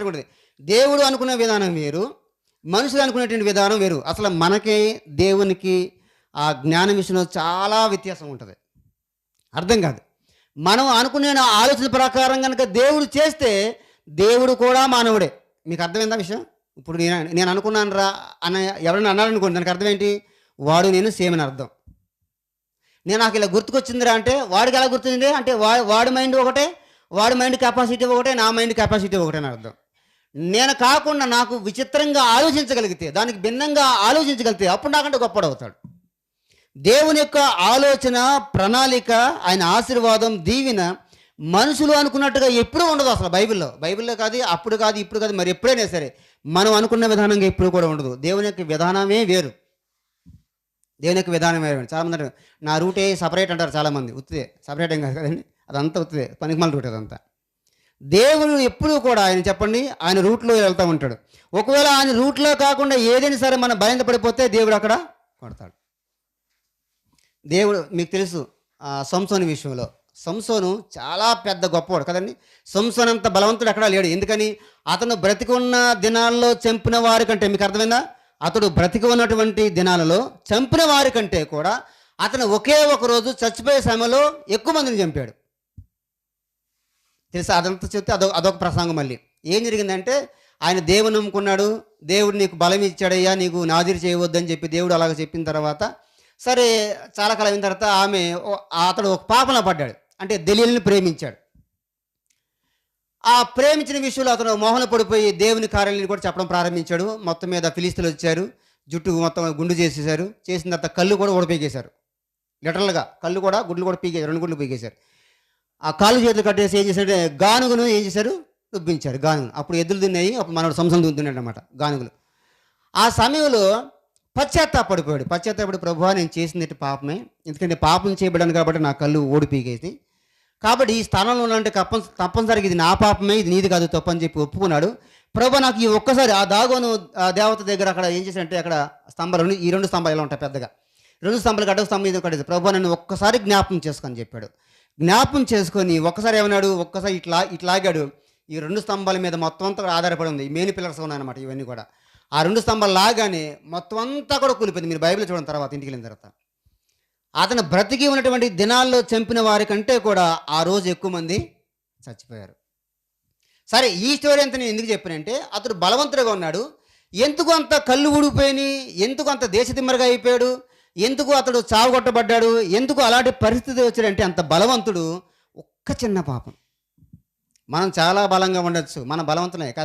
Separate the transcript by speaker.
Speaker 1: ఉంటుంది. దేవుడు అనుకునే విధానం వేరు, మనుషులు అనుకునేటువంటి విధానం వేరు. అసలు మనకి, దేవునికి ఆ జ్ఞానం విషయంలో చాలా వ్యత్యాసం ఉంటుంది. అర్థం కాదు. మనం అనుకునే ఆలోచన ప్రకారం కనుక దేవుడు చేస్తే, దేవుడు కూడా మానవుడే. మీకు అర్థమైందా విషయం? ఇప్పుడు నేను అనుకున్నాను రా అని ఎవరైనా అన్నారనుకోండి, దానికి అర్థం ఏంటి? వాడు నేను సేమ్ అని అర్థం. నాకు ఇలా గుర్తుకొచ్చిందిరా అంటే, వాడికి ఎలా గుర్తుంది అంటే వాడి మైండ్ ఒకటే, వాడి మైండ్ కెపాసిటీ ఒకటే, నా మైండ్ కెపాసిటీ ఒకటే అని అర్థం. నేను కాకుండా నాకు విచిత్రంగా ఆలోచించగలిగితే, దానికి భిన్నంగా ఆలోచించగలిగితే అప్పుడు నాకంటే గొప్పడవుతాడు. దేవుని యొక్క ఆలోచన, ప్రణాళిక, ఆయన ఆశీర్వాదం, దీవెన మనుషులు అనుకున్నట్టుగా ఎప్పుడూ ఉండదు. అసలు బైబిల్లో కాదు, అప్పుడు కాదు, ఇప్పుడు కాదు, మరి ఎప్పుడైనా సరే మనం అనుకున్న విధానంగా ఎప్పుడు కూడా ఉండదు. దేవుని యొక్క విధానమే వేరు. చాలామంది అంటారు నా రూటే సపరేట్ అంటారు. చాలామంది ఉత్తిదే, సపరేట్ ఏం కాదు కదండి, అదంతా ఉత్తిదే, పనికిమాల రూట్ అదంతా. దేవుడు ఎప్పుడూ కూడా ఆయన చెప్పండి, ఆయన రూట్లో వెళ్తూ ఉంటాడు. ఒకవేళ ఆయన రూట్లో కాకుండా ఏదైనా సరే మనం బయలుపడిపోతే దేవుడు అక్కడ కొడతాడు. దేవుడు మీకు తెలుసు సంసోను విషయంలో, సంసోను చాలా పెద్ద గొప్పవాడు కదండి. సంసోను అంత బలవంతుడు ఎక్కడా లేడు. ఎందుకని? అతను బ్రతికి ఉన్న దినాల్లో చంపిన వారి కంటే, మీకు అర్థమైందా? అతడు బ్రతికి ఉన్నటువంటి దినాలలో చంపిన వారి కంటే కూడా అతను ఒకే ఒక రోజు చచ్చిపోయే సమయంలో ఎక్కువ మందిని చంపాడు. తెలుసా? అదంతా చెప్తే అదొక ప్రసంగం. మళ్ళీ ఏం జరిగిందంటే, ఆయన దేవుని నమ్ముకున్నాడు. దేవుడు నీకు బలం ఇచ్చాడయ్యా, నీకు నాదిరి చేయవద్దని చెప్పి దేవుడు అలాగ చెప్పిన తర్వాత, సరే చాలా కాలం అయిన తర్వాత అతడు ఒక పాపంలో పడ్డాడు. అంటే దెలీలుని ప్రేమించాడు. ఆ ప్రేమించిన విషయంలో అతను మోహన పడిపోయి దేవుని కార్యాలను కూడా చెప్పడం ప్రారంభించాడు. మొత్తం మీద ఫిలిస్తీన్లు వచ్చారు, జుట్టు మొత్తం గుండు చేసేసారు. చేసిన తర్వాత కళ్ళు కూడా ఓడిపీకేశారు. లిటరల్గా కళ్ళు కూడా, గుడ్లు కూడా పీకేశారు, 2 గుడ్లు పీకేశారు. ఆ కాళ్ళు చేతులు కట్టేసి ఏం చేశాడు, గానుగును ఏం చేశారు, దుబ్బించారు. గానుగు అప్పుడు ఎద్దులు తిన్నాయి, అప్పుడు మనోడు సంసం దున్నాడు అనమాట గానుగులు. ఆ సమయంలో పశ్చాత్తాపడి ప్రభువా నేను చేసింది పాపమే, ఎందుకంటే పాపం చేయబడాను కాబట్టి నా కళ్ళు ఓడి పీకేసి, కాబట్టి ఈ స్థానంలో ఉన్నంటే తప్పనిసరిగా ఇది నా పాపమే, ఇది నీది కాదు తప్పు అని చెప్పి ఒప్పుకున్నాడు. ప్రభు నాకు ఈ ఒక్కసారి ఆ దాగోను దేవత దగ్గర అక్కడ ఏం చేశాడంటే, అక్కడ స్తంభాలు, ఈ 2 స్తంభాలు ఎలా ఉంటాయి పెద్దగా, 2 స్తంభాలు అడ్డ స్తంభం ఇది కట్టేది. ప్రభు నన్ను ఒక్కసారి జ్ఞాపకం చేసుకొని చెప్పాడు. జ్ఞాపకం చేసుకొని ఒక్కసారి ఏమన్నాడు, ఒక్కసారి ఇట్లాగాడు. ఈ 2 స్తంభాల మీద మొత్తం అంతా ఆధారపడి ఉంది. మెయిన్ పిల్లర్స్ ఉన్నాయన్నమాట ఇవన్నీ కూడా. ఆ 2 స్తంభాలు లాగానే మొత్తం అంతా కూడా కూలిపోయింది. మీరు బైబిల్ చూడండి తర్వాత, ఇంటికి వెళ్ళిన తర్వాత. అతను బ్రతికి ఉన్నటువంటి దినాల్లో చంపిన వారి కంటే కూడా ఆ రోజు ఎక్కువ మంది చచ్చిపోయారు. సరే, ఈ స్టోరీ అంతా నేను ఎందుకు చెప్పానంటే, అతడు బలవంతుడిగా ఉన్నాడు. ఎందుకు అంత కళ్ళు ఊడిపోయి, ఎందుకు అంత దేశదిమ్మరగా అయిపోయాడు, ఎందుకు అతడు చావుగొట్టబడ్డాడు, ఎందుకు అలాంటి పరిస్థితి వచ్చాడంటే, అంత బలవంతుడు ఒక్క చిన్న పాపం. మనం చాలా బలంగా ఉండొచ్చు, మన బలవంతులే